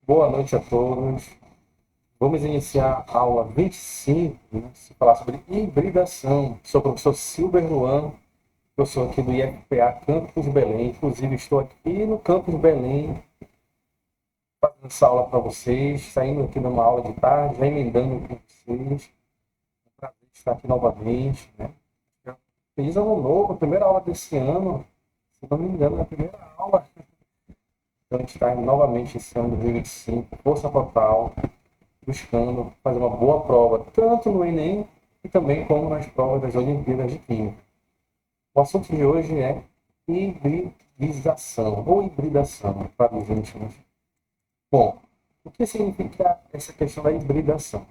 Boa noite a todos. Vamos iniciar a aula 25, né? Se falar sobre hibridação. Sou o professor Silber Luan, professor aqui do IFPA Campus Belém. Inclusive, estou aqui no Campus Belém, fazendo essa aula para vocês, saindo aqui numa aula de tarde, já emendando com vocês. É um prazer estar aqui novamente, né? Feliz ano novo, a primeira aula desse ano. Se não me engano, é a primeira aula. Então, a gente está novamente esse ano de 2025, força total, buscando fazer uma boa prova, tanto no Enem e também como nas provas das Olimpíadas de Química. O assunto de hoje é hibridização, ou hibridação, para os íntimos. Bom, o que significa essa questão da hibridação?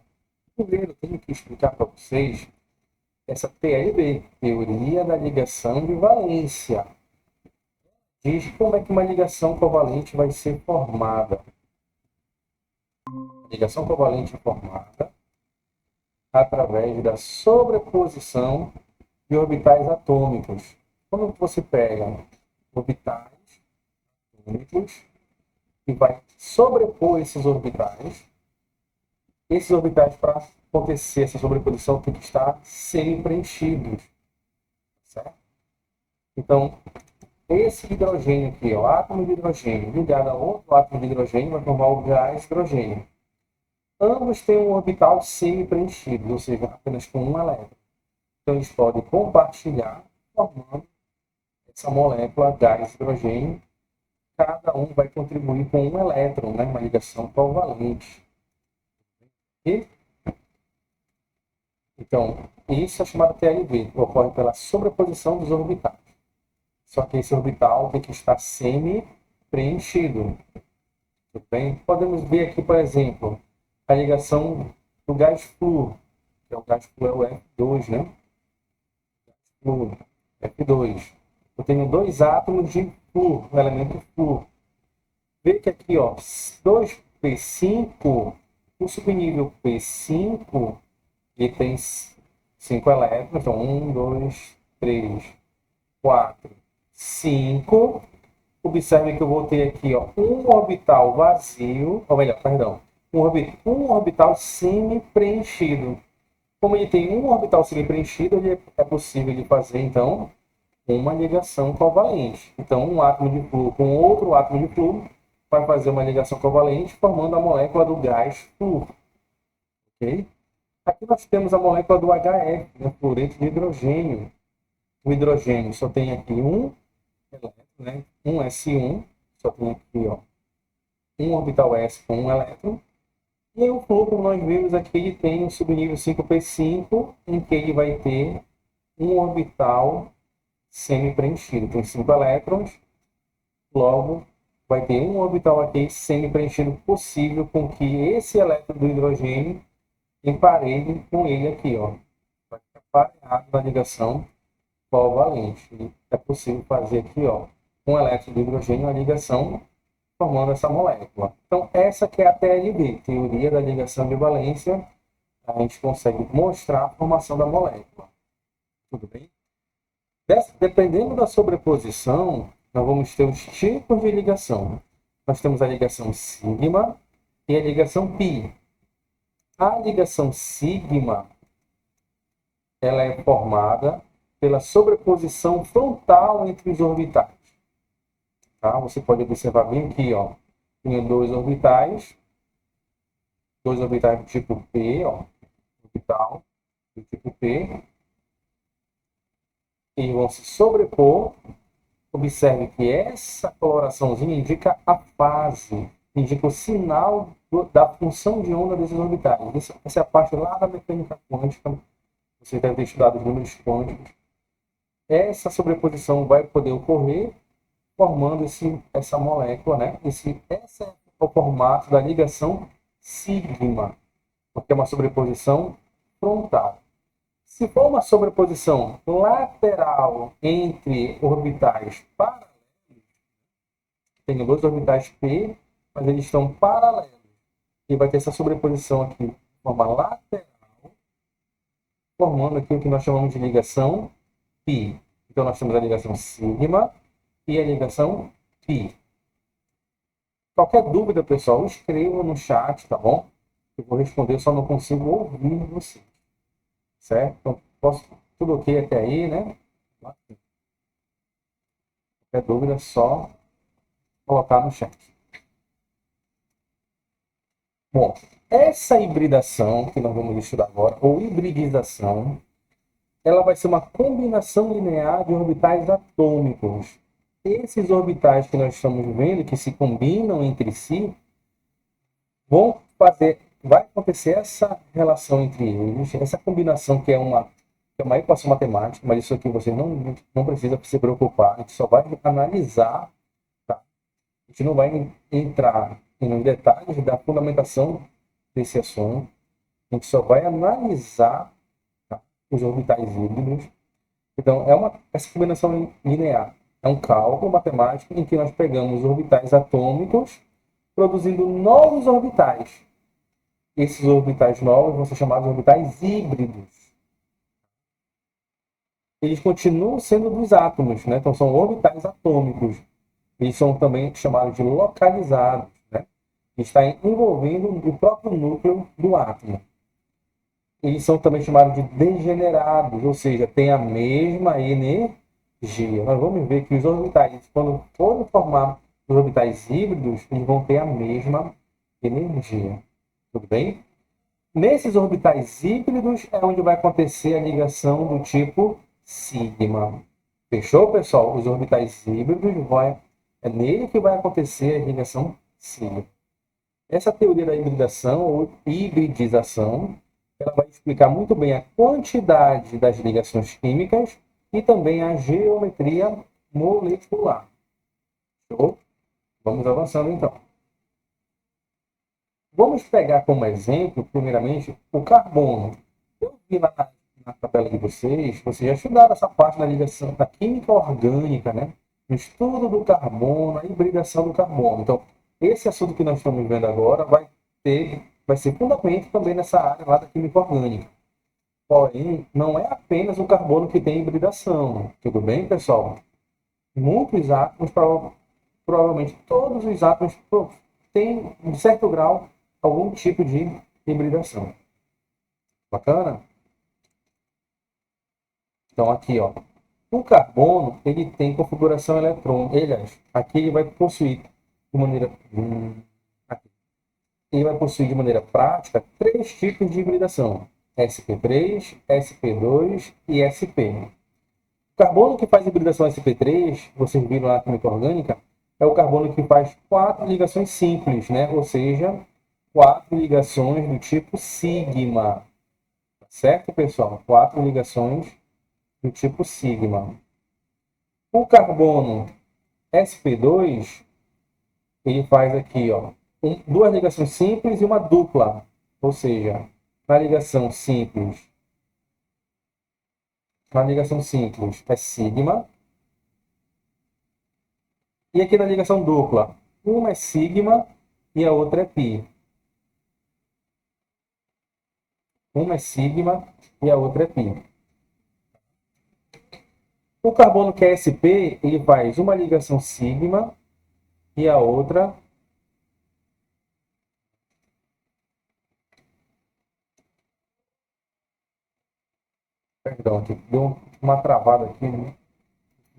Primeiro, eu tenho que explicar para vocês essa TLB, Teoria da Ligação de Valência. Diz como é que uma ligação covalente vai ser formada. A ligação covalente é formada através da sobreposição de orbitais atômicos. Quando você pega orbitais atômicos e vai sobrepor esses orbitais para acontecer essa sobreposição tem que estar semi-preenchidos, certo? Então, esse hidrogênio aqui, o átomo de hidrogênio ligado a outro átomo de hidrogênio vai formar o gás hidrogênio. Ambos têm um orbital semi-preenchido, ou seja, apenas com um elétron. Então, eles podem compartilhar, formando essa molécula gás hidrogênio. Cada um vai contribuir com um elétron, né? Uma ligação covalente. E, então, isso é chamado TLB, que ocorre pela sobreposição dos orbitais. Só que esse orbital tem que estar semi-preenchido. Tudo bem? Podemos ver aqui, por exemplo, a ligação do gás flúor, que é o gás flúor é o F2, né? Flúor, F2. Eu tenho dois átomos de flúor, o elemento flúor. Vê que aqui, ó, 2p5, o subnível P5, ele tem 5 elétrons, então 1, 2, 3, 4, 5. Observe que eu vou ter aqui, ó, um orbital vazio, ou melhor, perdão, um orbital semi-preenchido. Como ele tem um orbital semi-preenchido, é possível de fazer, então, uma ligação covalente. Então, um átomo de flúor com outro átomo de flúor vai fazer uma ligação covalente, formando a molécula do gás flúor. Okay? Aqui nós temos a molécula do HF, né, fluoreto de hidrogênio. O hidrogênio só tem aqui um elétron, né, um S1, só tem aqui, ó, um orbital S com um elétron. E o flúor, como nós vimos aqui, ele tem um subnível 5p5, em que ele vai ter um orbital semi-preenchido. Tem 5 elétrons, logo vai ter um orbital aqui semi-preenchido possível com que esse elétron do hidrogênio emparelhe com ele aqui, ó. Vai ficar pareado na ligação covalente. E é possível fazer aqui, ó, um elétron de hidrogênio, a ligação formando essa molécula. Então, essa que é a TLB, teoria da ligação de valência. A gente consegue mostrar a formação da molécula. Tudo bem? Dependendo da sobreposição, nós vamos ter os tipos de ligação. Nós temos a ligação sigma e a ligação pi. A ligação sigma, ela é formada pela sobreposição frontal entre os orbitais. Tá? Você pode observar bem aqui, ó, tem dois orbitais do tipo P, ó, orbital do tipo P, e vão se sobrepor. Observe que essa coloraçãozinha indica a fase, indica o sinal da função de onda desses orbitais. Essa é a parte lá da mecânica quântica. Você deve ter estudado os números quânticos. Essa sobreposição vai poder ocorrer formando essa molécula, né? Esse é o formato da ligação sigma, porque é uma sobreposição frontal. Se for uma sobreposição lateral entre orbitais paralelos, tem dois orbitais P, mas eles estão paralelos, e vai ter essa sobreposição aqui de forma lateral, formando aqui o que nós chamamos de ligação π. Então, nós temos a ligação sigma e a ligação π. Qualquer dúvida, pessoal, escreva no chat, tá bom? Eu vou responder, eu só não consigo ouvir você, certo? Então, tudo ok até aí, né? Qualquer dúvida, é só colocar no chat. Bom, essa hibridação que nós vamos estudar agora, ou hibridização, ela vai ser uma combinação linear de orbitais atômicos. Esses orbitais que nós estamos vendo, que se combinam entre si, vai acontecer essa relação entre eles, essa combinação que é uma equação matemática, mas isso aqui você não precisa se preocupar, a gente só vai analisar, tá? A gente não vai entrar em detalhes da fundamentação desse assunto, a gente só vai analisar, tá, os orbitais híbridos. Então, essa combinação linear é um cálculo matemático em que nós pegamos orbitais atômicos produzindo novos orbitais. Esses orbitais novos vão ser chamados orbitais híbridos. Eles continuam sendo dos átomos, né? Então são orbitais atômicos. Eles são também chamados de localizados, né? Está envolvendo o próprio núcleo do átomo. Eles são também chamados de degenerados, ou seja, têm a mesma energia. Nós vamos ver que os orbitais, quando forem formar os orbitais híbridos, eles vão ter a mesma energia. Tudo bem? Nesses orbitais híbridos é onde vai acontecer a ligação do tipo sigma. Fechou, pessoal? Os orbitais híbridos é nele que vai acontecer a ligação sigma. Essa teoria da hibridação ou hibridização, ela vai explicar muito bem a quantidade das ligações químicas e também a geometria molecular. Fechou? Vamos avançando então. Vamos pegar como exemplo, primeiramente, o carbono. Eu vi lá na tabela de vocês já estudaram essa parte da ligação da química orgânica, né? O estudo do carbono, a hibridação do carbono. Então, esse assunto que nós estamos vendo agora vai ser fundamento também nessa área lá da química orgânica. Porém, não é apenas o carbono que tem hibridação. Tudo bem, pessoal? Muitos átomos, provavelmente todos os átomos têm, em certo grau, algum tipo de hibridação. Bacana? Então, aqui, ó, o carbono, ele tem configuração eletrônica. Aqui ele vai possuir de maneira... aqui. Ele vai possuir de maneira prática três tipos de hibridação. sp3, sp2 e sp. O carbono que faz hibridação sp3, vocês viram lá na química orgânica, é o carbono que faz 4 ligações simples, né? Ou seja, 4 ligações do tipo sigma. Certo, pessoal? 4 ligações do tipo sigma. O carbono sp2, ele faz aqui, ó, duas ligações simples e uma dupla. Ou seja, na ligação simples é sigma. E aqui na ligação dupla, uma é sigma e a outra é pi. Uma é sigma e a outra é pi. O carbono que é sp, ele faz uma ligação sigma e a outra perdão, aqui, deu uma travada aqui, né?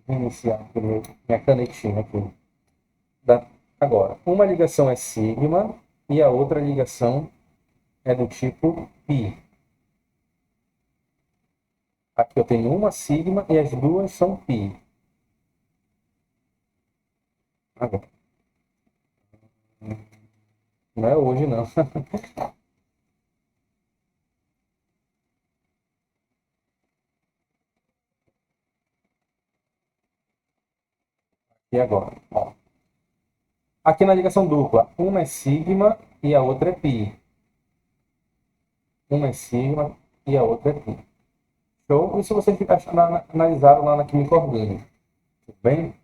Vou iniciar aqui minha canetinha aqui. Agora, uma ligação é sigma e a outra ligação é do tipo π. Aqui eu tenho uma sigma e as duas são π. Agora. Não é hoje, não. E agora? Ó. Aqui na ligação dupla, uma é sigma e a outra é π. Uma é sigma e a outra é π. Show? Isso vocês analisaram lá na química orgânica. Tudo bem?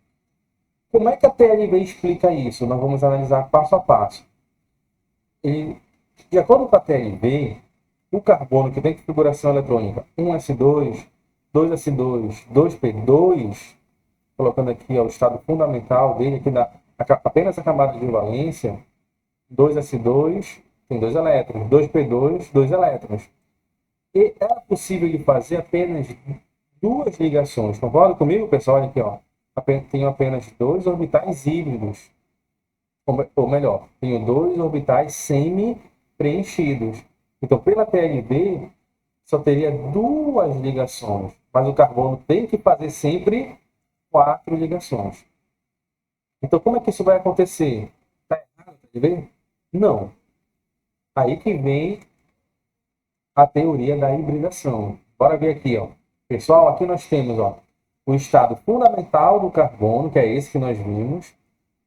Como é que a TLV explica isso? Nós vamos analisar passo a passo. De acordo com a TLV, o carbono que tem configuração eletrônica 1s2, 2s2, 2p2, colocando aqui ó, o estado fundamental dele, aqui apenas a camada de valência, 2s2 tem 2 elétrons, 2p2, 2 elétrons. E é possível de fazer apenas duas ligações. Concorda comigo, pessoal? Olha aqui, ó. Tenho apenas dois orbitais híbridos. Ou melhor, tenho dois orbitais semi-preenchidos. Então, pela PLB, só teria duas ligações. Mas o carbono tem que fazer sempre 4 ligações. Então, como é que isso vai acontecer? Está errado, tá vendo? Não. Aí que vem a teoria da hibridação. Bora ver aqui, ó. Pessoal, aqui nós temos, ó, o estado fundamental do carbono, que é esse que nós vimos.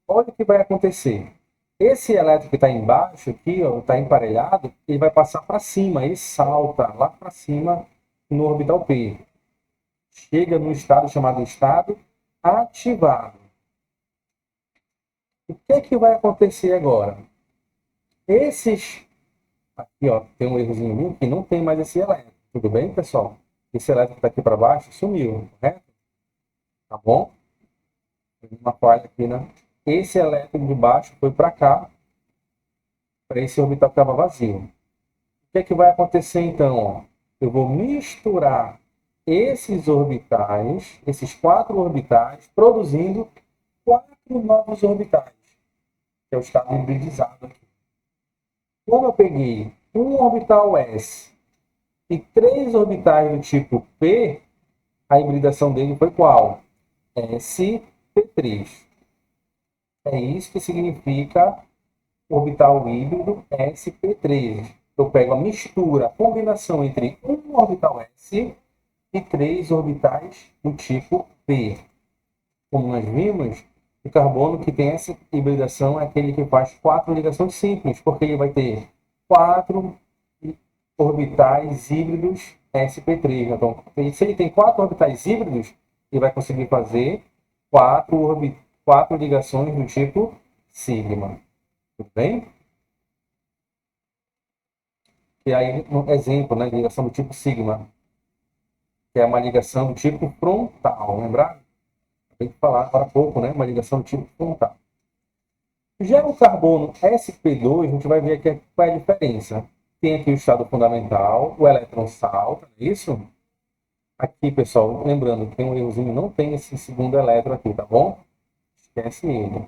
Olha o que vai acontecer. Esse elétron que está embaixo aqui, ó, está emparelhado, ele vai passar para cima, ele salta lá para cima no orbital P. Chega no estado chamado estado ativado. O que vai acontecer agora? Esses aqui, ó, tem um errozinho meu que não tem mais esse elétron. Tudo bem, pessoal? Esse elétron que está aqui para baixo sumiu, correto? Tá bom? Tem uma falha aqui, né? Esse elétron de baixo foi para cá, para esse orbital que estava vazio. O que vai acontecer então? Ó? Eu vou misturar esses orbitais, esses 4 orbitais, produzindo 4 novos orbitais, que é o estado hibridizado aqui. Como eu peguei um orbital S e 3 orbitais do tipo P, a hibridação dele foi qual? sp3. É isso que significa orbital híbrido sp3. Eu pego a mistura, a combinação entre um orbital S e 3 orbitais do tipo P. Como nós vimos, o carbono que tem essa hibridação é aquele que faz 4 ligações simples, porque ele vai ter 4 orbitais híbridos sp3. Então, se ele tem 4 orbitais híbridos, ele vai conseguir fazer 4 ligações do tipo sigma. Tudo bem? E aí, um exemplo, né, ligação do tipo sigma, que é uma ligação do tipo frontal, lembrar? Tem que falar agora há pouco, né, uma ligação do tipo frontal. Já o carbono sp2, a gente vai ver aqui qual é a diferença. Tem aqui o estado fundamental, o elétron salta, não é isso? Aqui, pessoal, lembrando que tem um errozinho, não tem esse segundo elétron aqui, tá bom? Esquece ele.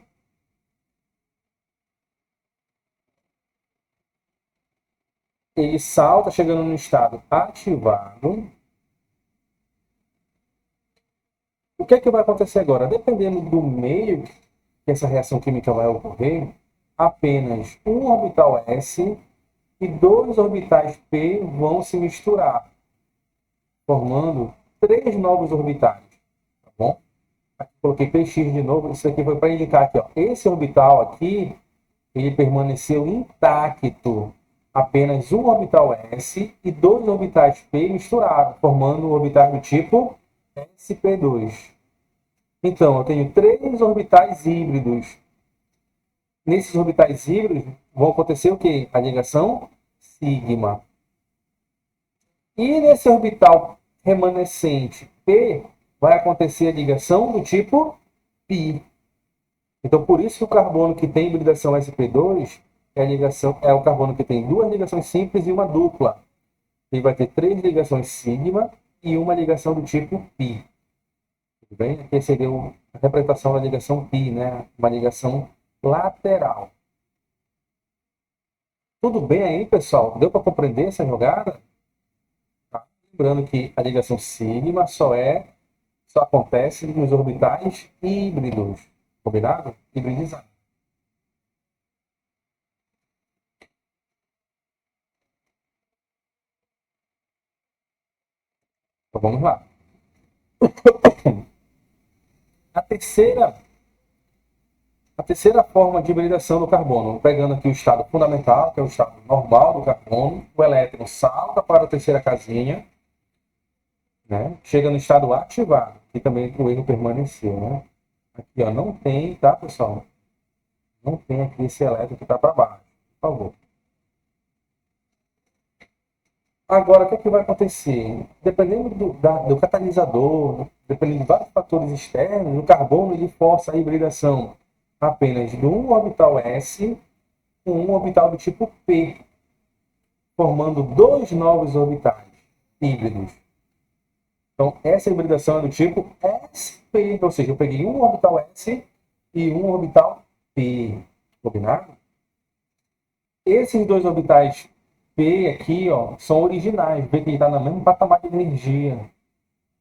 Ele salta chegando no estado ativado. O que é que vai acontecer agora? Dependendo do meio que essa reação química vai ocorrer, apenas um orbital S e 2 orbitais P vão se misturar, formando 3 novos orbitais. Tá bom? Aqui coloquei PX de novo. Isso aqui foi para indicar que ó, esse orbital aqui ele permaneceu intacto. Apenas um orbital S e 2 orbitais P misturaram, formando um orbital do tipo sp2. Então, eu tenho 3 orbitais híbridos. Nesses orbitais híbridos, vão acontecer o quê? A ligação sigma. E nesse orbital remanescente P, vai acontecer a ligação do tipo π. Então, por isso que o carbono que tem hibridação sp2 é o carbono que tem 2 ligações simples e uma dupla. Ele vai ter 3 ligações sigma e uma ligação do tipo π. Tudo bem? Aqui seria a representação da ligação π, né? Uma ligação lateral. Tudo bem aí, pessoal? Deu para compreender essa jogada? Tá. Lembrando que a ligação sigma só acontece nos orbitais híbridos. Combinado? Hibridizado. Então vamos lá. A terceira forma de hibridação do carbono, pegando aqui o estado fundamental, que é o estado normal do carbono, o elétron salta para a terceira casinha, né? Chega no estado ativado, que também o erro permaneceu, né? Aqui, ó, não tem, tá, pessoal? Não tem aqui esse elétron que está para baixo, por favor. Agora, o que, é que vai acontecer? Dependendo do catalisador, dependendo de vários fatores externos, o carbono ele força a hibridação apenas de um orbital S com um orbital do tipo P, formando dois novos orbitais híbridos. Então, essa hibridação é do tipo sp, ou seja, eu peguei um orbital S e um orbital P. Combinado? Esses dois orbitais P aqui, ó, são originais. Vê que ele está no mesmo patamar de energia.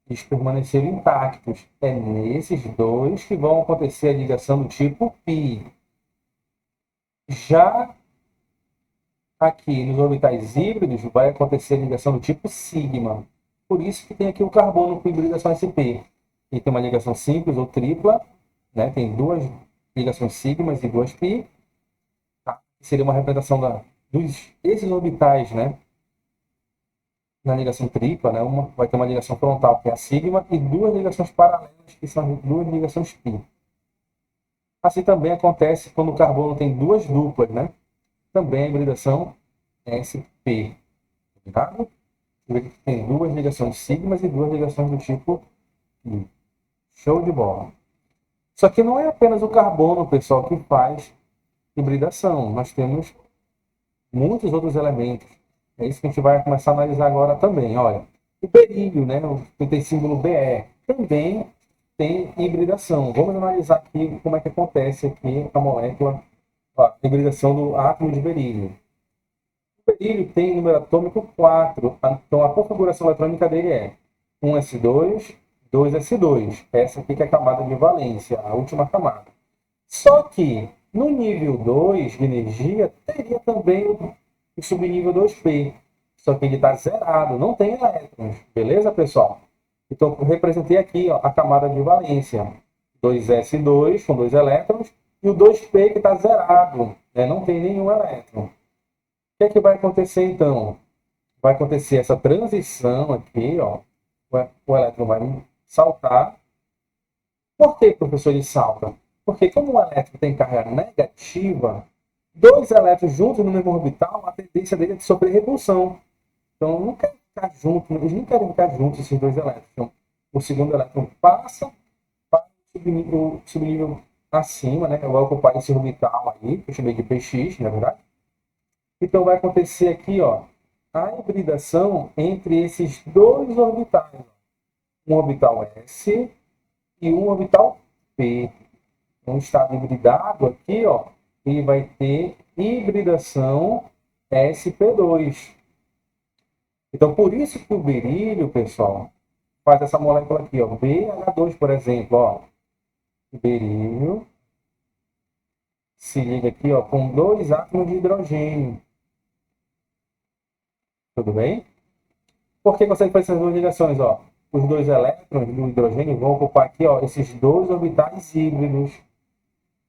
Eles permaneceram intactos. É nesses dois que vão acontecer a ligação do tipo π. Já aqui nos orbitais híbridos vai acontecer a ligação do tipo sigma. Por isso que tem aqui o carbono com hibridação sp. Ele tem uma ligação simples ou tripla, né? Tem duas ligações sigmas e duas π. Tá? Seria uma representação desses orbitais, né? Na ligação tripla, né? Uma vai ter uma ligação frontal, que é a sigma, e duas ligações paralelas, que são duas ligações π. Assim também acontece quando o carbono tem duas duplas, né? Também a hibridação sp. Combinado? Tem duas ligações sigmas e duas ligações do tipo π. Show de bola. Só que não é apenas o carbono, pessoal, que faz hibridação. Nós temos muitos outros elementos. É isso que a gente vai começar a analisar agora também. Olha, o berílio, né, que tem símbolo Be, também tem hibridação. Vamos analisar aqui como é que acontece aqui a molécula, a hibridação do átomo de berílio. O berílio tem número atômico 4, então a configuração eletrônica dele é 1s2, 2s2. Essa aqui que é a camada de valência, a última camada. Só que no nível 2 de energia teria também o subnível 2p. Só que ele está zerado, não tem elétrons. Beleza, pessoal? Então, eu representei aqui ó, a camada de valência. 2s2 com 2 elétrons e o 2p que está zerado, né? Não tem nenhum elétron. O que é que vai acontecer então? Vai acontecer essa transição aqui, ó. O elétron vai saltar. Por que, professor, ele salta? Porque como o elétron tem carga negativa, dois elétrons juntos no mesmo orbital, a tendência dele é de sofrer repulsão. Então, não quer ficar junto, eles não querem ficar juntos, esses dois elétrons. Então, o segundo elétron passa para o subnível acima, né? Vai ocupar esse orbital aí, que eu chamei de px, na verdade. Então, vai acontecer aqui, ó, a hibridação entre esses dois orbitais. Um orbital S e um orbital P. Um estado hibridado aqui, ó, ele vai ter hibridação sp2. Então, por isso que o berílio, pessoal, faz essa molécula aqui, ó, BH2, por exemplo, ó. O berílio se liga aqui, ó, com dois átomos de hidrogênio. Tudo bem? Por que você faz essas duas ligações, ó? Os dois elétrons do hidrogênio vão ocupar aqui, ó, esses dois orbitais híbridos.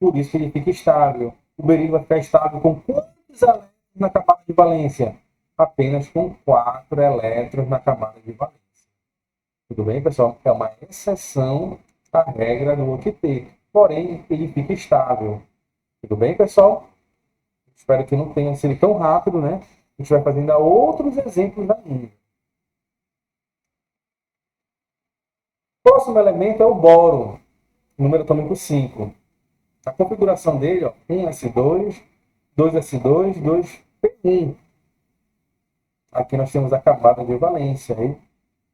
Por isso que ele fica estável. O berílio vai ficar estável com quantos elétrons na camada de valência? Apenas com 4 elétrons na camada de valência. Tudo bem, pessoal? É uma exceção à regra do octeto. Porém, ele fica estável. Tudo bem, pessoal? Espero que não tenha sido tão rápido, né? A gente vai fazer ainda outros exemplos ainda. O próximo elemento é o boro, número atômico 5. A configuração dele, ó, 1s2, 2s2, 2p1. Aqui nós temos a camada de valência.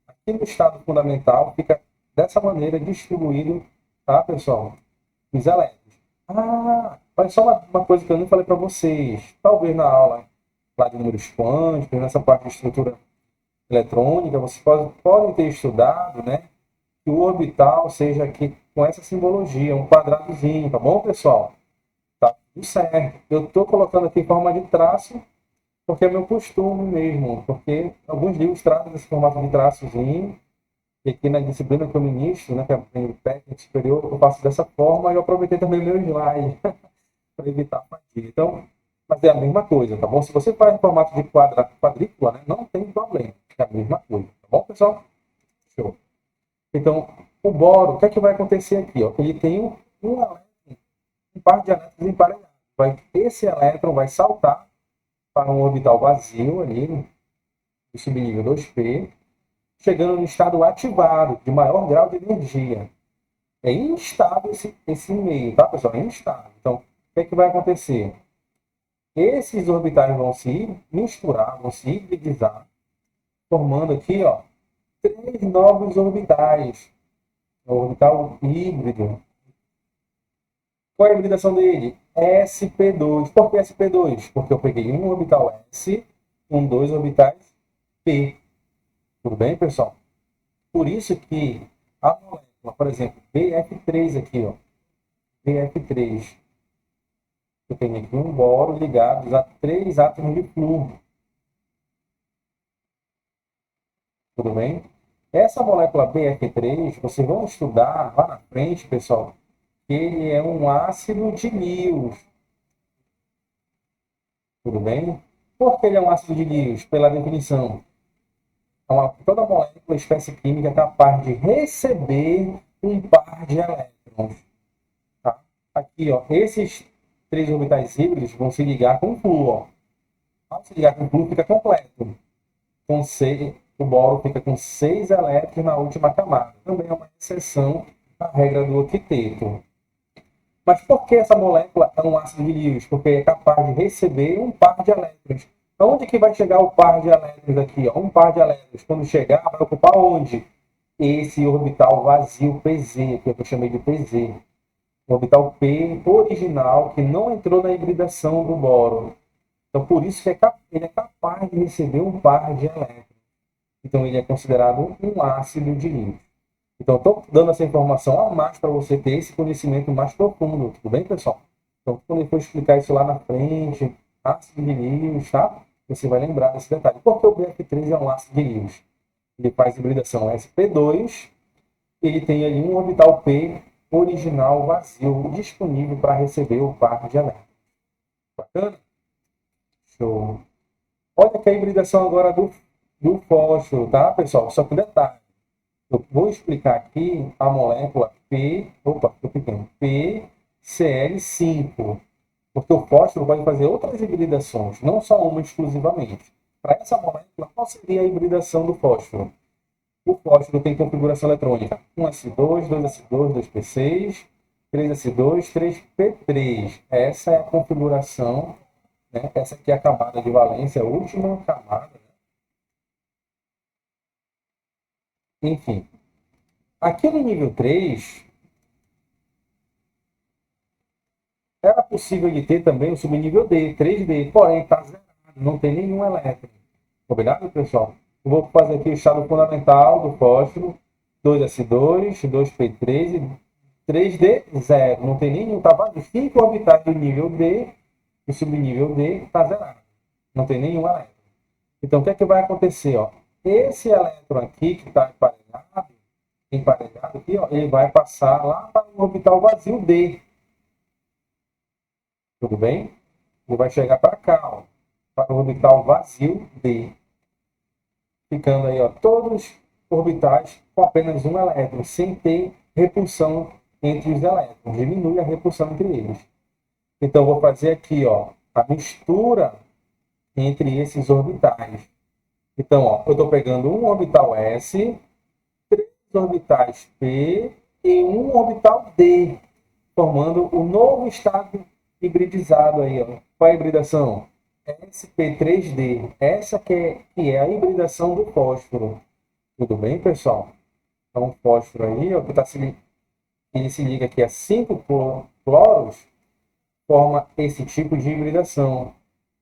Aqui no estado fundamental fica dessa maneira distribuído, tá, pessoal? Os elétrons. Ah, olha só uma coisa que eu não falei para vocês. Talvez na aula lá de números quânticos, nessa parte de estrutura eletrônica, vocês podem ter estudado, né? Que o orbital seja aqui com essa simbologia, um quadradozinho, tá bom, pessoal? Tá tudo certo. Eu estou colocando aqui em forma de traço, porque é meu costume mesmo, porque alguns livros trazem esse formato de traçozinho, e aqui na disciplina que eu ministro, né, que é o técnico superior, eu faço dessa forma, e eu aproveitei também o meu slide, para evitar a fadiga. Então, mas é a mesma coisa, tá bom? Se você faz em formato de quadrícula, né, não tem problema, é a mesma coisa, tá bom, pessoal? Show. Então, o boro, o que é que vai acontecer aqui? Ó? Ele tem um par de elétrons emparelhados. Esse elétron vai saltar para um orbital vazio ali, no subnível 2p, chegando no estado ativado, de maior grau de energia. É instável esse meio, tá, pessoal? É instável. Então, o que é que vai acontecer? Esses orbitais vão se misturar, vão se hibridizar, formando aqui, ó, três novos orbitais. O orbital híbrido. Qual é a hibridação dele? sp2. Por que sp2? Porque eu peguei um orbital S com dois orbitais p. Tudo bem, pessoal? Por isso que a molécula, por exemplo, BF3 aqui, ó, BF3, eu tenho aqui um boro ligado a três átomos de flúor. Tudo bem? Essa molécula BF3, vocês vão estudar lá na frente, pessoal, que ele é um ácido de Lewis. Tudo bem? Por que ele é um ácido de Lewis? Pela definição. Toda molécula, espécie química, é capaz de receber um par de elétrons. Tá? Aqui, ó, esses três orbitais híbridos vão se ligar com o flúor. Ao se ligar com o flúor, fica completo. O boro fica com 6 elétrons na última camada. Também é uma exceção à regra do octeto. Mas por que essa molécula é um ácido de Lewis? Porque é capaz de receber um par de elétrons. Onde que vai chegar o par de elétrons aqui? Ó? Um par de elétrons. Quando chegar, vai ocupar onde? Esse orbital vazio PZ, que eu chamei de PZ. O orbital P original, que não entrou na hibridação do boro. Então, por isso que ele é capaz de receber um par de elétrons. Então, ele é considerado um ácido de Lewis. Então, estou dando essa informação a mais para você ter esse conhecimento mais profundo. Tudo bem, pessoal? Então, quando eu for explicar isso lá na frente, ácido de Lewis, tá? Você vai lembrar desse detalhe. Por que o BF3 é um ácido de Lewis? Ele faz hibridação sp2, ele tem ali um orbital P original vazio, disponível para receber o par de elétrons. Bacana? Show. Olha que a hibridação agora do fósforo, tá, pessoal? Só que detalhe. Eu vou explicar aqui a molécula PCl5, porque o fósforo pode fazer outras hibridações, não só uma exclusivamente. Para essa molécula, qual seria a hibridação do fósforo? O fósforo tem configuração eletrônica 1s2, 2s2, 2p6, 3s2, 3p3. Essa é a configuração, né? Essa aqui é a camada de valência, a última camada, né? Enfim, aqui no nível 3, era possível de ter também o subnível D, 3D, porém está zerado, não tem nenhum elétron. Combinado, pessoal? Eu vou fazer aqui o estado fundamental do fósforo, 2s2, 2p3 e 3D, zero. Não tem nenhum, tá vazio. 5 orbitais do nível D, o subnível D está zerado. Não tem nenhum elétron. Então, o que é que vai acontecer? Ó? Esse elétron aqui, que está emparelhado aqui, ó, ele vai passar lá para o orbital vazio D. Tudo bem? Ele vai chegar para cá, ó, para o orbital vazio D. Ficando aí, ó, todos orbitais com apenas um elétron, sem ter repulsão entre os elétrons. Diminui a repulsão entre eles. Então, vou fazer aqui, ó, a mistura entre esses orbitais. Então, ó, eu estou pegando um orbital S, três orbitais P e um orbital D, formando o novo estado hibridizado aí, ó. Qual é a hibridação? sp3d. Essa que é a hibridação do fósforo. Tudo bem, pessoal? Então, o fósforo aí, ó, ele se liga aqui a 5 cloros, forma esse tipo de hibridação.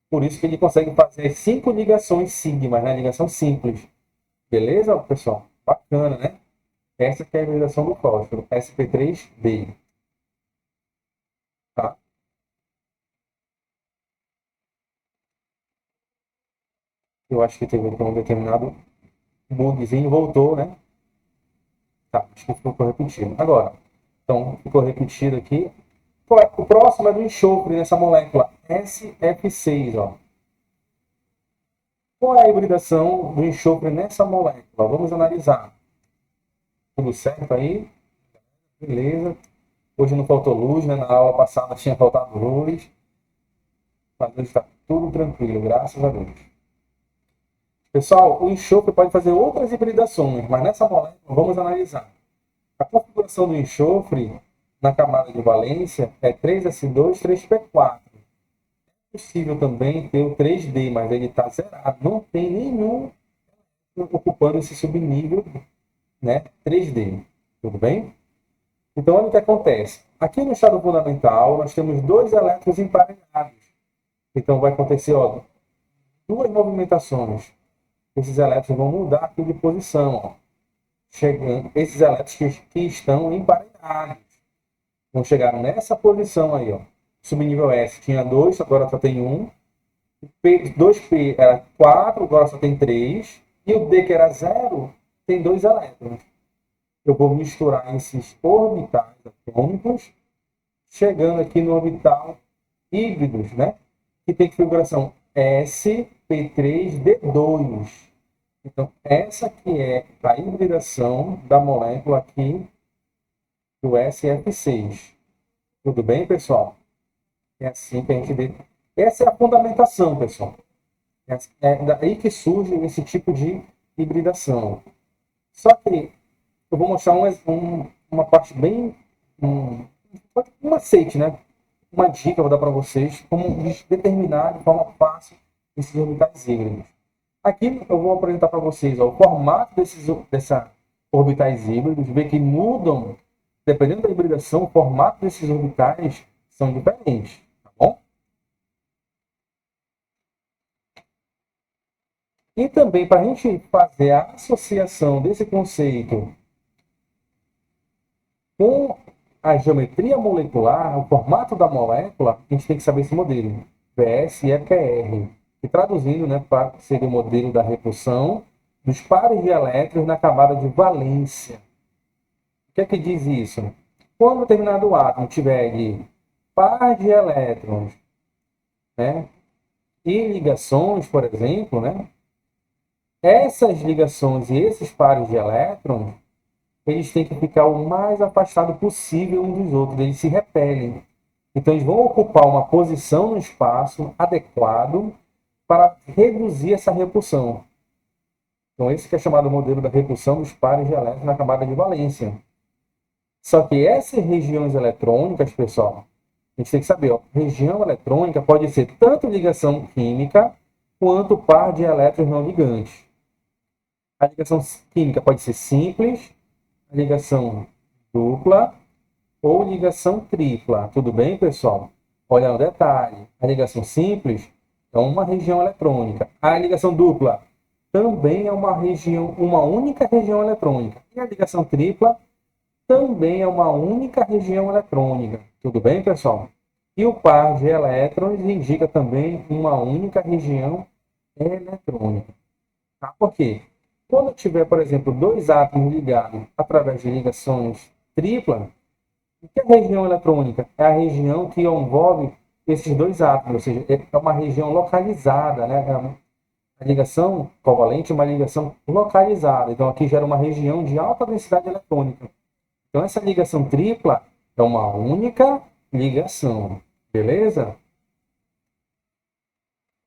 Por isso que ele consegue fazer 5 ligações sigmas, né? Ligação simples. Beleza, pessoal? Bacana, né? Essa que é a hibridação do fósforo, sp3d. Tá? Eu acho que teve um determinado bugzinho, voltou, né? Tá, acho que ficou repetido. Agora, então, ficou repetido aqui. O próximo é do enxofre nessa molécula, SF6, ó. Qual é a hibridação do enxofre nessa molécula? Vamos analisar. Tudo certo aí? Beleza. Hoje não faltou luz, né? Na aula passada tinha faltado luz. Mas hoje está tudo tranquilo, graças a Deus. Pessoal, o enxofre pode fazer outras hibridações, mas nessa molécula vamos analisar. A configuração do enxofre na camada de valência é 3s2, 3p4. É possível também ter o 3D, mas ele está zerado. Não tem nenhum ocupando esse subnível, né, 3D. Tudo bem? Então, olha o que acontece. Aqui no estado fundamental, nós temos dois elétrons emparelhados. Então, vai acontecer, ó, duas movimentações. Esses elétrons vão mudar aqui de posição, ó. Chegando, esses elétrons que estão emparelhados vão chegar nessa posição aí, ó. Subnível S tinha 2, agora só tem 1. 2P era 4, agora só tem 3. E o D, que era 0, tem 2 elétrons. Eu vou misturar esses orbitais atômicos, chegando aqui no orbital híbridos, né? Que tem configuração sp3d2. Então, essa aqui é a hibridação da molécula aqui do SF6. Tudo bem, pessoal? É assim que a gente vê. Essa é a fundamentação, pessoal. É daí que surge esse tipo de hibridação. Só que eu vou mostrar uma parte bem... um macete, né? Uma dica que eu vou dar para vocês como determinar de forma fácil esses orbitais híbridos. Aqui eu vou apresentar para vocês, ó, o formato dessa orbitais híbridos, ver que mudam, dependendo da hibridação, o formato desses orbitais são diferentes, tá bom? E também, para a gente fazer a associação desse conceito com a geometria molecular, o formato da molécula, a gente tem que saber esse modelo, VS e EPR, que traduzindo, né, seria o modelo da repulsão dos pares de elétrons na camada de valência. O que é que diz isso? Quando um determinado átomo tiver ali par de elétrons, né, e ligações, por exemplo, né, essas ligações e esses pares de elétrons, eles têm que ficar o mais afastado possível uns dos outros, eles se repelem. Então, eles vão ocupar uma posição no espaço adequado para reduzir essa repulsão. Então, esse que é chamado modelo da repulsão dos pares de elétrons na camada de valência. Só que essas regiões eletrônicas, pessoal, a gente tem que saber, ó, região eletrônica pode ser tanto ligação química quanto par de elétrons não ligantes. A ligação química pode ser simples, a ligação dupla ou ligação tripla. Tudo bem, pessoal? Olha o detalhe. A ligação simples é uma região eletrônica. A ligação dupla também é uma única região eletrônica. E a ligação tripla também é uma única região eletrônica. Tudo bem, pessoal? E o par de elétrons indica também uma única região eletrônica. Tá? Por quê? Quando tiver, por exemplo, dois átomos ligados através de ligações triplas, o que é a região eletrônica? É a região que envolve esses dois átomos, ou seja, é uma região localizada, né? A ligação covalente é uma ligação localizada. Então, aqui gera uma região de alta densidade eletrônica. Então, essa ligação tripla é uma única ligação. Beleza?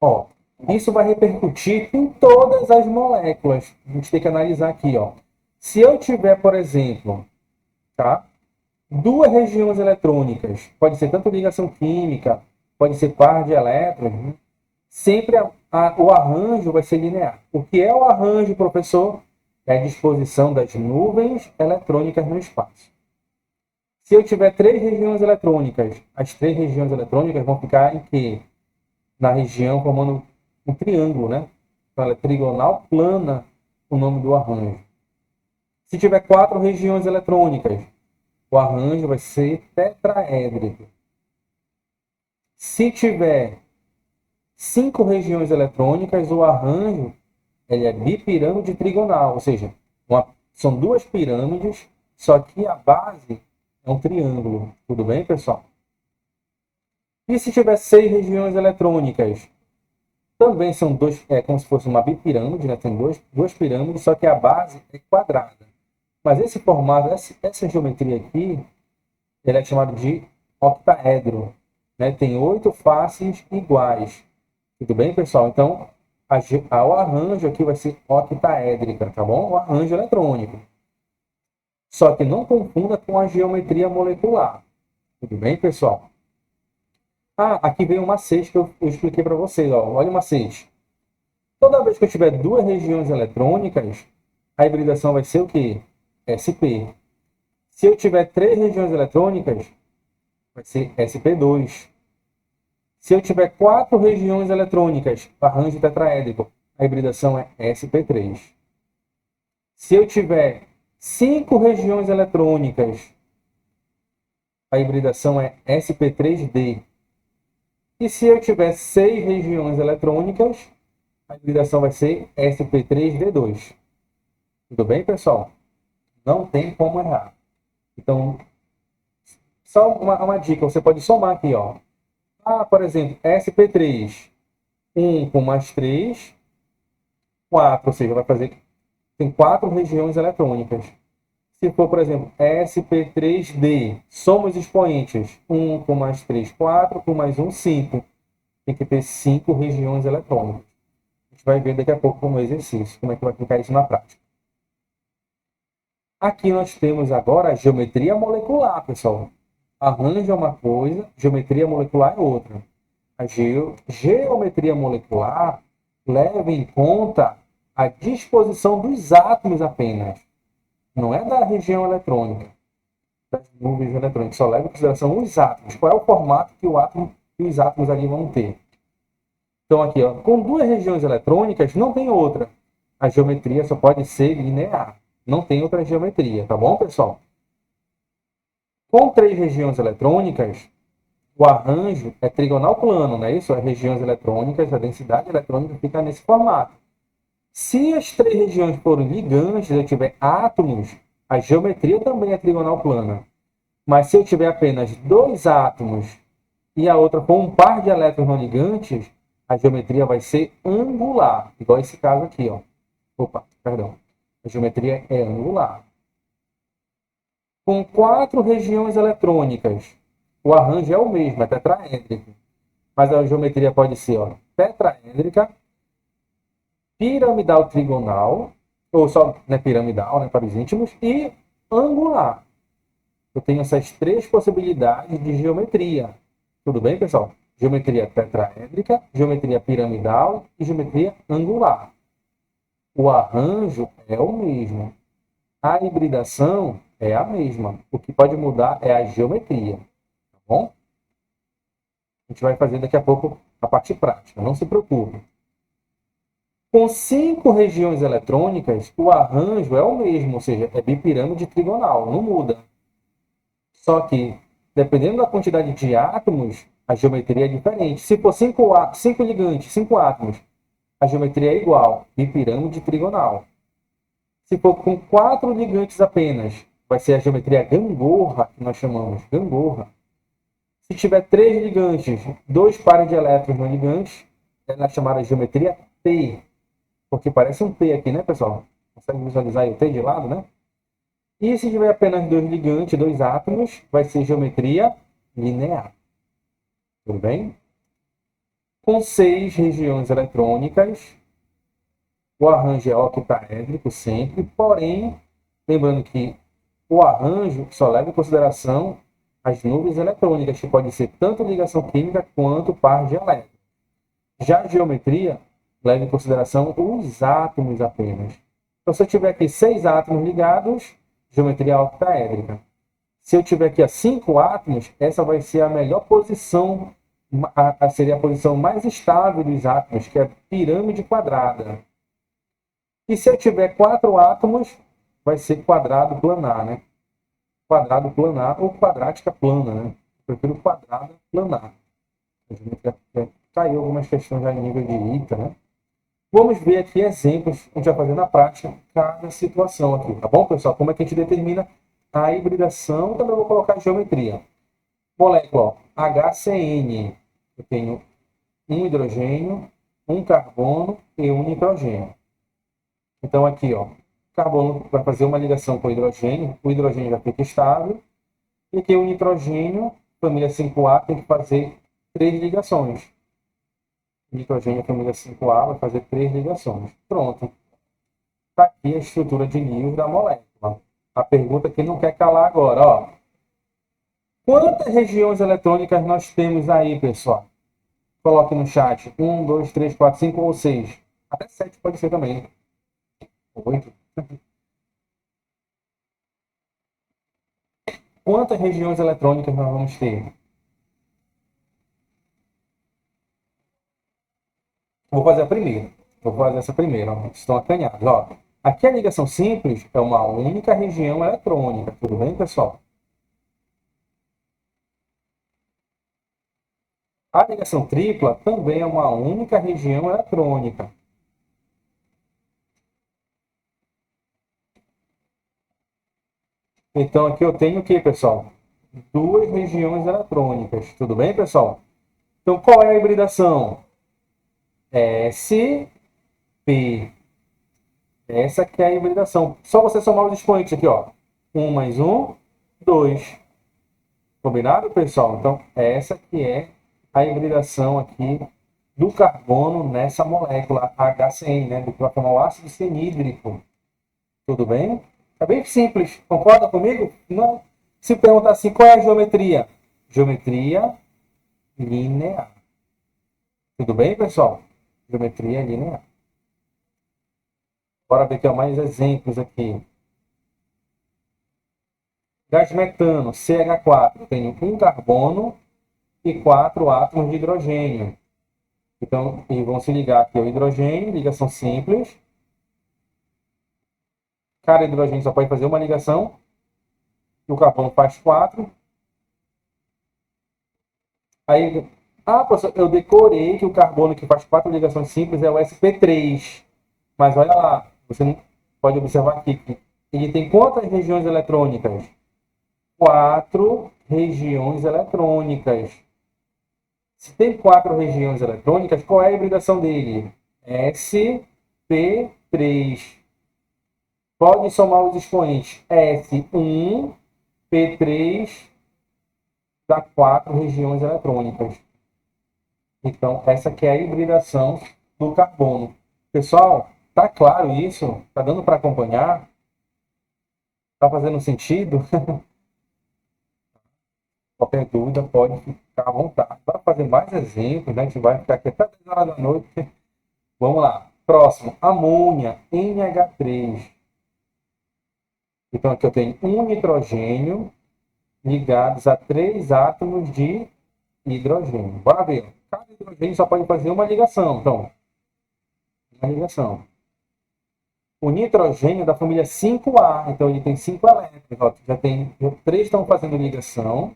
Ó, isso vai repercutir em todas as moléculas. A gente tem que analisar aqui, ó. Se eu tiver, por exemplo, tá? Duas regiões eletrônicas, pode ser tanto ligação química, pode ser par de elétrons, né? Sempre o arranjo vai ser linear. O que é o arranjo, professor? É a disposição das nuvens eletrônicas no espaço. Se eu tiver três regiões eletrônicas, as três regiões eletrônicas vão ficar em quê? Na região formando um triângulo, né? Então, ela é trigonal plana, o nome do arranjo. Se tiver quatro regiões eletrônicas, o arranjo vai ser tetraédrico. Se tiver 5 regiões eletrônicas, o arranjo ele é bipirâmide trigonal, ou seja, são duas pirâmides, só que a base é um triângulo. Tudo bem, pessoal? E se tiver 6 regiões eletrônicas, também são como se fosse uma bipirâmide, né? Tem duas pirâmides, só que a base é quadrada. Mas esse formato, essa geometria aqui, ele é chamado de octaedro, né? Tem 8 faces iguais. Tudo bem, pessoal? Então, o arranjo aqui vai ser octaédrica, tá bom? O arranjo eletrônico. Só que não confunda com a geometria molecular. Tudo bem, pessoal? Aqui vem um macete que eu expliquei para vocês. Ó. Olha o macete. Toda vez que eu tiver duas regiões eletrônicas, a hibridação vai ser o quê? sp. Se eu tiver três regiões eletrônicas, vai ser sp2. Se eu tiver quatro regiões eletrônicas, arranjo tetraédrico, a hibridação é sp3. Se eu tiver cinco regiões eletrônicas, a hibridação é sp3d. E se eu tiver seis regiões eletrônicas, a hibridação vai ser sp3d2. Tudo bem, pessoal? Não tem como errar. Então, só uma dica, você pode somar aqui, ó. Por exemplo, sp3, 1 com mais 3, 4, ou seja, vai fazer, tem 4 regiões eletrônicas. Se for, por exemplo, sp3d, soma os expoentes, 1 com mais 3, 4, com mais 1, 5. Tem que ter 5 regiões eletrônicas. A gente vai ver daqui a pouco no exercício, como é que vai aplicar isso na prática. Aqui nós temos agora a geometria molecular, pessoal. Arranjo é uma coisa, geometria molecular é outra. A geometria molecular leva em conta a disposição dos átomos apenas. Não é da região eletrônica, das nuvens eletrônicas. Só leva em consideração os átomos. Qual é o formato que os átomos ali vão ter. Então aqui, ó, com duas regiões eletrônicas, não tem outra. A geometria só pode ser linear. Não tem outra geometria, tá bom, pessoal? Com três regiões eletrônicas, o arranjo é trigonal plano, não é isso? As regiões eletrônicas, a densidade eletrônica fica nesse formato. Se as três regiões forem ligantes, eu tiver átomos, a geometria também é trigonal plana. Mas se eu tiver apenas dois átomos e a outra com um par de elétrons não ligantes, a geometria vai ser angular, igual esse caso aqui, ó. A geometria é angular. Com quatro regiões eletrônicas, o arranjo é o mesmo, é tetraédrico. Mas a geometria pode ser, ó, tetraédrica, piramidal trigonal, ou só piramidal, né, para os íntimos, e angular. Eu tenho essas três possibilidades de geometria. Tudo bem, pessoal? Geometria tetraédrica, geometria piramidal e geometria angular. O arranjo é o mesmo. A hibridação é a mesma. O que pode mudar é a geometria. Tá bom? A gente vai fazer daqui a pouco a parte prática. Não se preocupe. Com 5 regiões eletrônicas, o arranjo é o mesmo, ou seja, é bipirâmide trigonal, não muda. Só que, dependendo da quantidade de átomos, a geometria é diferente. Se for 5 ligantes, 5 átomos, a geometria é igual, bipirâmide trigonal. Se for com 4 ligantes apenas, vai ser a geometria gangorra, que nós chamamos, gangorra. Se tiver 3 ligantes, 2 pares de elétrons não ligantes, é chamada geometria T, porque parece um T aqui, né, pessoal? Consegue visualizar o T de lado, né? E se tiver apenas 2 ligantes, 2 átomos, vai ser geometria linear. Tudo bem? Com 6 regiões eletrônicas, o arranjo é octaédrico sempre, porém, lembrando que o arranjo só leva em consideração as nuvens eletrônicas, que pode ser tanto ligação química quanto par de elétrons. Já a geometria leva em consideração os átomos apenas. Então, se eu tiver aqui 6 átomos ligados, geometria octaédrica. Se eu tiver aqui 5 átomos, essa vai ser a melhor posição, seria a posição mais estável dos átomos, que é a pirâmide quadrada. E se eu tiver 4 átomos, vai ser quadrado planar, né? Quadrado planar ou quadrática plana, né? Eu prefiro quadrada planar. A geometria caiu algumas questões já em nível de ITA, né? Vamos ver aqui exemplos, a gente vai fazer na prática cada situação aqui, tá bom, pessoal? Como é que a gente determina a hibridação? Também vou colocar a geometria. Molécula, ó, HCN. Eu tenho um hidrogênio, um carbono e um nitrogênio. Então aqui, ó, o carbono vai fazer uma ligação com o hidrogênio já fica estável, e aqui o nitrogênio, família 5A, tem que fazer 3 ligações. O nitrogênio, família 5A, vai fazer 3 ligações. Pronto. Está aqui a estrutura de níveis da molécula. A pergunta que não quer calar agora, ó. Quantas regiões eletrônicas nós temos aí, pessoal? Coloque no chat. Um, dois, três, quatro, cinco ou seis. Até sete pode ser também. Oito. Quantas regiões eletrônicas nós vamos ter? Vou fazer a primeira. Vou fazer essa primeira. Ó. Estão acanhados. Ó. Aqui a ligação simples é uma única região eletrônica. Tudo bem, pessoal? A ligação tripla também é uma única região eletrônica. Então aqui eu tenho o que, pessoal? Duas regiões eletrônicas. Tudo bem, pessoal? Então qual é a hibridação? SP. Essa que é a hibridação. Só você somar os expoentes aqui, ó. 1 mais 1, 2. Combinado, pessoal? Então, essa que é a hibridação aqui do carbono nessa molécula HCN, né? Do que vai formar o ácido cianídrico. Tudo bem? É bem simples. Concorda comigo? Não. Se perguntar assim, qual é a geometria? Geometria linear. Tudo bem, pessoal? Geometria linear. Bora ver aqui ó, mais exemplos aqui. Gás metano, CH4, tem um carbono e 4 átomos de hidrogênio. Então, e vão se ligar aqui ao hidrogênio, ligação simples. Cada hidrogênio só pode fazer uma ligação. O carbono faz 4. Aí, professor, eu decorei que o carbono que faz 4 ligações simples é o sp3. Mas olha lá, você não pode observar aqui que ele tem quantas regiões eletrônicas? 4 regiões eletrônicas. Se tem 4 regiões eletrônicas, qual é a hibridação dele? sp3. Pode somar os expoentes. S1, P3 dá 4 regiões eletrônicas. Então, essa aqui é a hibridação do carbono. Pessoal, tá claro isso? Tá dando para acompanhar? Tá fazendo sentido? Qualquer dúvida pode ficar à vontade. Para fazer mais exemplos, né? A gente vai ficar aqui até 10 horas da noite. Vamos lá. Próximo, amônia, NH3. Então, aqui eu tenho um nitrogênio ligados a 3 átomos de hidrogênio. Bora ver. Cada hidrogênio só pode fazer uma ligação. Então, uma ligação. O nitrogênio é da família 5A, então ele tem 5 elétrons. Ó, já tem 3 estão fazendo ligação.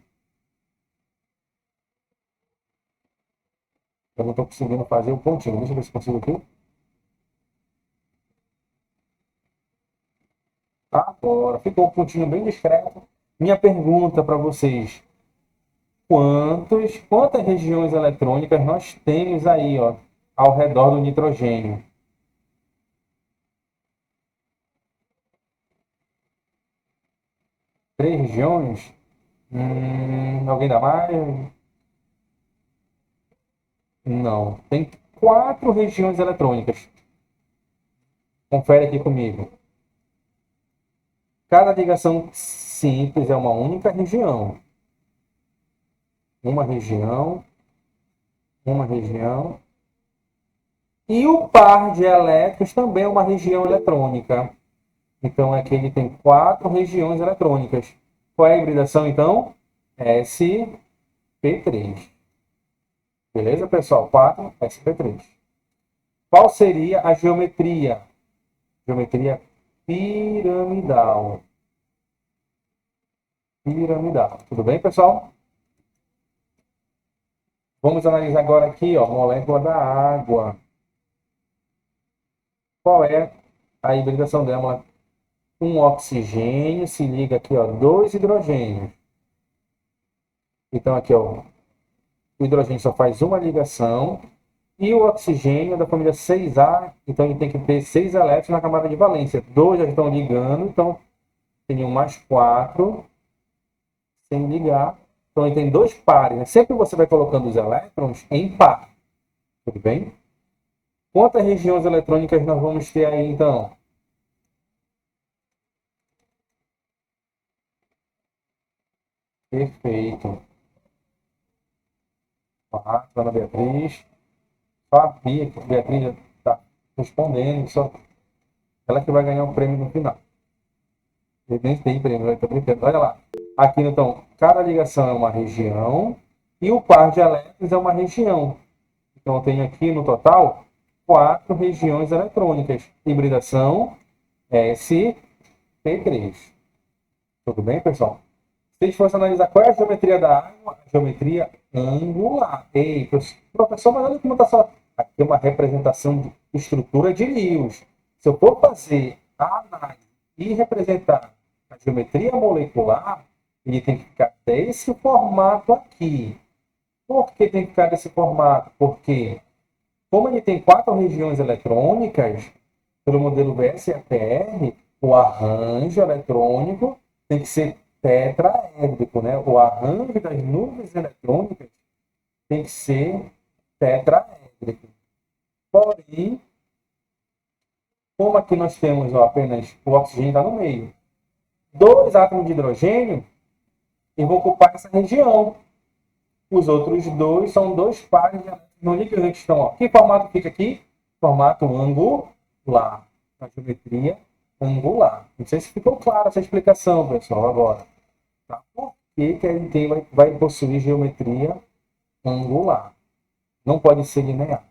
Eu não estou conseguindo fazer o pontinho. Deixa eu ver se consigo aqui. Agora, ficou um pontinho bem discreto. Minha pergunta para vocês. Quantas regiões eletrônicas nós temos aí, ó, ao redor do nitrogênio? Três regiões? Alguém dá mais? Não. Tem 4 regiões eletrônicas. Confere aqui comigo. Cada ligação simples é uma única região. Uma região, uma região. E o par de elétrons também é uma região eletrônica. Então, aqui ele tem 4 regiões eletrônicas. Qual é a hibridação, então? sp3. Beleza, pessoal? 4, sp3. Qual seria a geometria? Geometria piramidal. Piramidal. Tudo bem, pessoal? Vamos analisar agora aqui, ó, molécula da água. Qual é a hibridação dela? Um oxigênio se liga aqui, ó, 2 hidrogênios. Então, aqui, ó, o hidrogênio só faz uma ligação. E o oxigênio é da família 6A, então ele tem que ter 6 elétrons na camada de valência. 2 já estão ligando, então tem um mais 4 sem ligar. Então ele tem 2 pares. Né? Sempre você vai colocando os elétrons em par. Tudo bem? Quantas regiões eletrônicas nós vamos ter aí, então? Perfeito. 4, Ana Beatriz. Sabia que a Beatriz já está respondendo. Só ela que vai ganhar o prêmio no final. Ele nem tem prêmio, eu tô brincando. Olha lá. Aqui, então, cada ligação é uma região e o par de elétrons é uma região. Então, eu tenho aqui no total 4 regiões eletrônicas. Hibridação sp3. Tudo bem, pessoal? Se a gente fosse analisar qual é a geometria da água, a geometria angular. Ei, professor, mas olha como está só. Aqui é uma representação de estrutura de Lewis. Se eu for fazer a análise e representar a geometria molecular, ele tem que ficar desse formato aqui. Por que tem que ficar desse formato? Porque, como ele tem 4 regiões eletrônicas, pelo modelo VSEPR, o arranjo eletrônico tem que ser tetraédrico, né? O arranjo das nuvens eletrônicas tem que ser tetraédrico. Porém, como aqui nós temos apenas o oxigênio está no meio, 2 átomos de hidrogênio, eu vou ocupar essa região. Os outros 2 são 2 pares de elétrons não ligantes. Então, ó, que formato fica aqui? Formato angular. A geometria angular. Não sei se ficou clara essa explicação, pessoal, agora. Tá? Por que a gente vai possuir geometria angular? Não pode ser linear,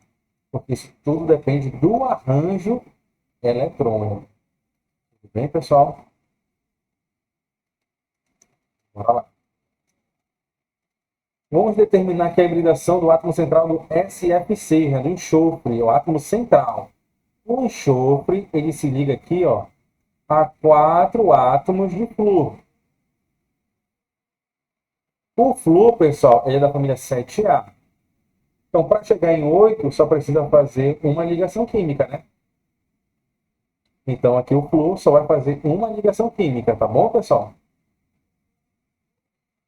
porque isso tudo depende do arranjo eletrônico. Tudo bem, pessoal? Bora lá. Vamos determinar aqui a hibridação do átomo central do SF6, né, do enxofre, o átomo central. O enxofre, ele se liga aqui, ó, a 4 átomos de flúor. O flúor, pessoal, ele é da família 7A. Então, para chegar em 8, só precisa fazer uma ligação química, né? Então, aqui o flúor só vai fazer uma ligação química, tá bom, pessoal?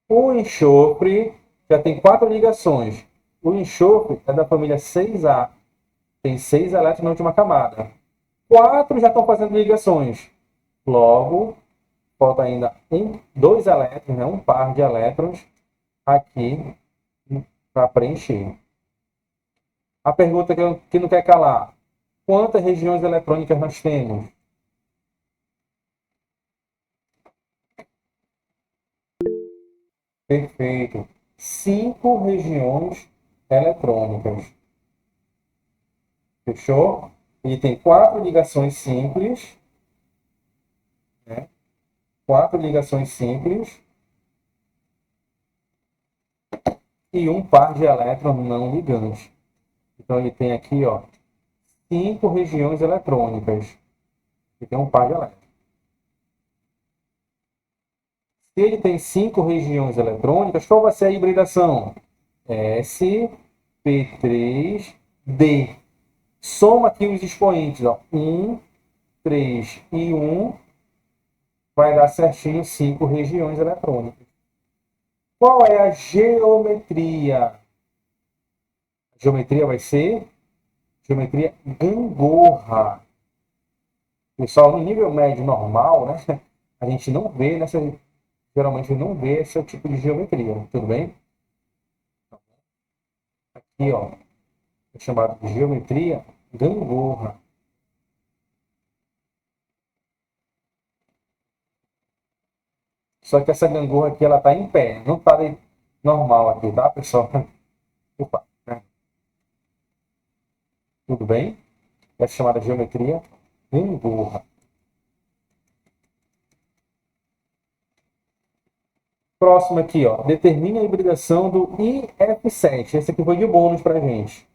O enxofre já tem 4 ligações. O enxofre é da família 6A. Tem 6 elétrons na última camada. 4 já estão fazendo ligações. Logo, falta ainda 2 elétrons, né? Um par de elétrons aqui para preencher. A pergunta que não quer calar: quantas regiões eletrônicas nós temos? Perfeito. 5 regiões eletrônicas. Fechou? Ele tem 4 ligações simples, né? 4 ligações simples e um par de elétrons não ligantes. Então ele tem aqui, ó, 5 regiões eletrônicas. Ele tem um par de elétrons. Se ele tem 5 regiões eletrônicas, qual vai ser a hibridação? sp3d. Soma aqui os expoentes, ó. 1, 3 e 1 vai dar certinho 5 regiões eletrônicas. Qual é a geometria? A geometria vai ser geometria gangorra. Pessoal, no nível médio normal, né, a gente não vê geralmente não vê esse tipo de geometria, tudo bem? Aqui, ó, é chamado de geometria gangorra. Só que essa gangorra aqui, ela tá em pé, não tá normal aqui, tá, pessoal? Opa, né? Tudo bem? Essa é chamada geometria gangorra. Próximo aqui, ó, determine a hibridação do IF7. Esse aqui foi de bônus para a gente.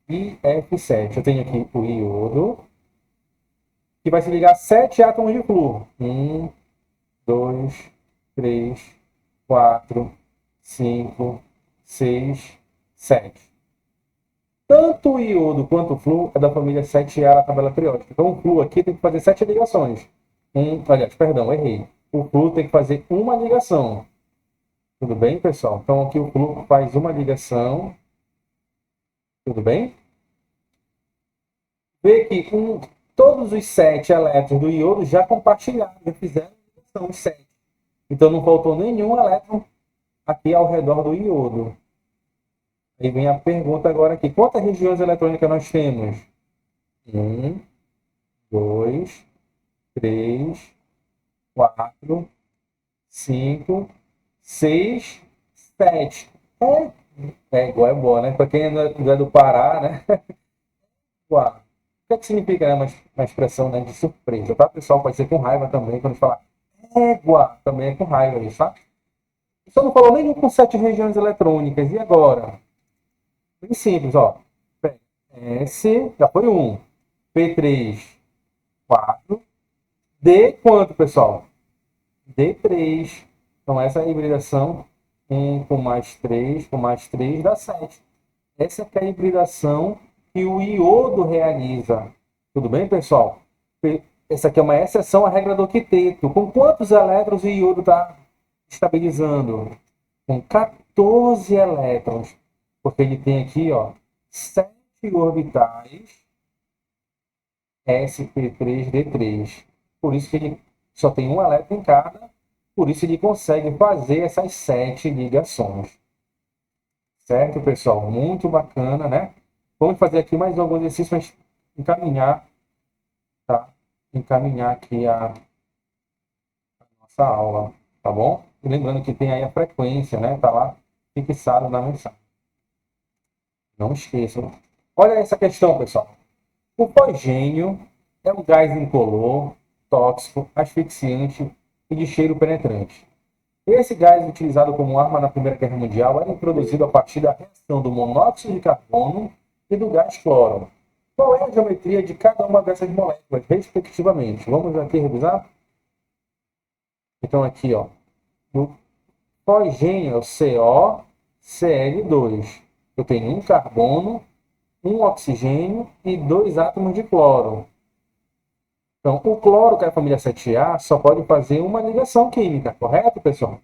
IF7. Eu tenho aqui o iodo, que vai se ligar a 7 átomos de flúor. 1, 2, 3, 4, 5, 6, 7. Tanto o iodo quanto o flúor é da família 7A na tabela periódica. Então, o flúor aqui tem que fazer 7 ligações. Aliás, perdão, errei. O flúor tem que fazer uma ligação. Tudo bem, pessoal? Então, aqui o flúor faz uma ligação. Tudo bem? Vê que todos os 7 elétrons do iodo já compartilharam, já fizeram a ligação, os 7. Então não faltou nenhum elétron aqui ao redor do iodo. Aí vem a pergunta agora aqui. Quantas regiões eletrônicas nós temos? 1, 2, 3, 4, 5, 6, 7. É igual, é boa, né? Para quem não é do Pará, né? Uau. O que é que significa, né? Uma expressão, né, de surpresa, tá, pessoal? Pode ser com raiva também, quando a gente fala égua, também é com raiva isso, tá? Só não falou nem com 7 regiões eletrônicas. E agora? Bem simples, ó. S, já foi 1. P3, 4. D, quanto, pessoal? D3. Então, essa hibridação, 1 com mais 3 dá 7. Essa é a hibridação que o iodo realiza. Tudo bem, pessoal? Essa aqui é uma exceção à regra do octeto. Com quantos elétrons o iodo está estabilizando? Com 14 elétrons. Porque ele tem aqui, ó, 7 orbitais sp3d3. Por isso que ele só tem um elétron em cada. Por isso ele consegue fazer essas 7 ligações. Certo, pessoal? Muito bacana, né? Vamos fazer aqui mais alguns exercícios para encaminhar, tá? Encaminhar aqui a nossa aula, tá bom? E lembrando que tem aí a frequência, né? Tá lá fixado na mensagem. Não esqueçam. Olha essa questão, pessoal. O fosgênio é um gás incolor, tóxico, asfixiante e de cheiro penetrante. Esse gás, utilizado como arma na Primeira Guerra Mundial, era introduzido a partir da reação do monóxido de carbono e do gás cloro. Qual é a geometria de cada uma dessas moléculas, respectivamente? Vamos aqui revisar? Então, aqui, ó, no fosgênio é o COCl2. Eu tenho um carbono, um oxigênio e 2 átomos de cloro. Então, o cloro, que é a família 7A, só pode fazer uma ligação química, correto, pessoal?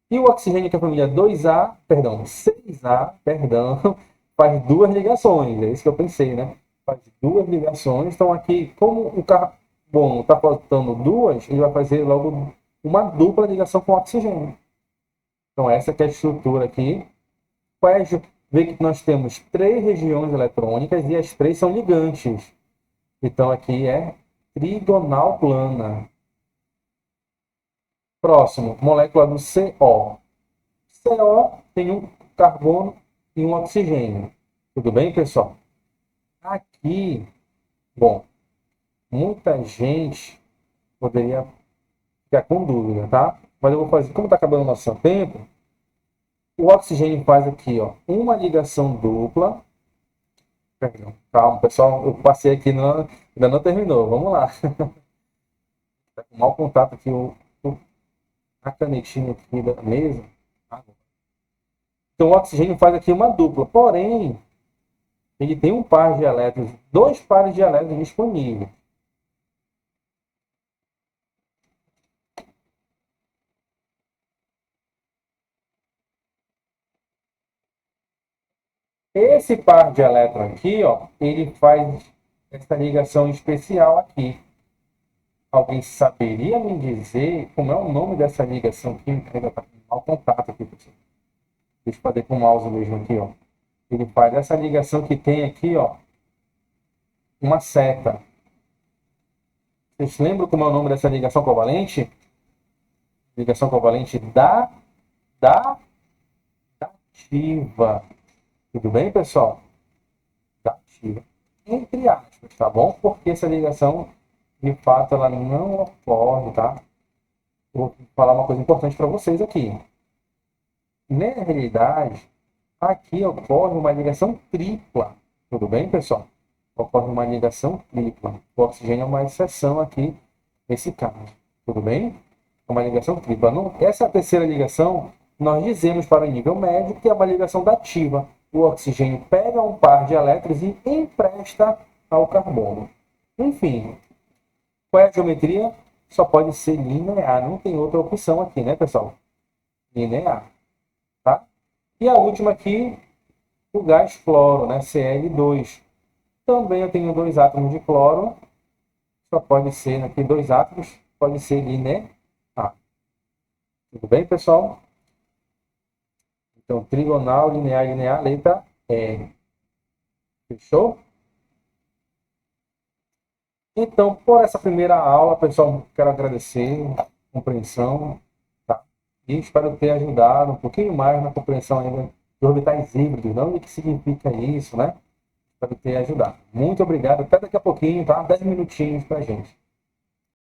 E o oxigênio, que é a família 2A, perdão, 6A, perdão, faz duas ligações. É isso que eu pensei, né? Faz duas ligações. Então, aqui, como o carbono está faltando duas, ele vai fazer logo uma dupla ligação com o oxigênio. Então, essa que é a estrutura aqui. Vê que nós temos 3 regiões eletrônicas e as 3 são ligantes. Então, aqui é trigonal plana. Próximo, molécula do CO. CO tem um carbono e um oxigênio. Tudo bem, pessoal? Aqui, bom, muita gente poderia ficar com dúvida, tá? Mas eu vou fazer, como está acabando o nosso tempo, o oxigênio faz aqui, ó, uma ligação dupla. Perdão, calma, pessoal, eu passei aqui, não, ainda não terminou, vamos lá. Está com mau contato aqui a canetinha aqui da mesa. Então o oxigênio faz aqui uma dupla, porém, ele tem um par de elétrons, 2 pares de elétrons disponíveis. Esse par de elétrons aqui, ó, ele faz essa ligação especial aqui. Alguém saberia me dizer como é o nome dessa ligação química? Ainda está com mau contato aqui, pessoal. Deixa eu fazer com o mouse mesmo aqui, ó. Ele faz essa ligação que tem aqui, ó, uma seta. Vocês lembram como é o nome dessa ligação covalente? Ligação covalente dativa. Tudo bem, pessoal? Dativa. Entre aspas, tá bom? Porque essa ligação, de fato, ela não ocorre, tá? Vou falar uma coisa importante para vocês aqui. Na realidade, aqui ocorre uma ligação tripla. Tudo bem, pessoal? Ocorre uma ligação tripla. O oxigênio é uma exceção aqui nesse caso. Tudo bem? Uma ligação tripla. Essa terceira ligação, nós dizemos para o nível médio que é uma ligação dativa. O oxigênio pega um par de elétrons e empresta ao carbono. Enfim, qual é a geometria? Só pode ser linear. Não tem outra opção aqui, né, pessoal? Linear. Tá? E a última aqui, o gás cloro, né? Cl2. Também eu tenho 2 átomos de cloro. Só pode ser aqui 2 átomos, pode ser linear. Tudo bem, pessoal? Então, trigonal, linear, linear, letra R. Fechou? Então, por essa primeira aula, pessoal, quero agradecer a compreensão, tá? E espero ter ajudado um pouquinho mais na compreensão ainda de orbitais híbridos, não o que significa isso, né? Espero ter ajudado. Muito obrigado. Até daqui a pouquinho, tá? 10 minutinhos pra gente.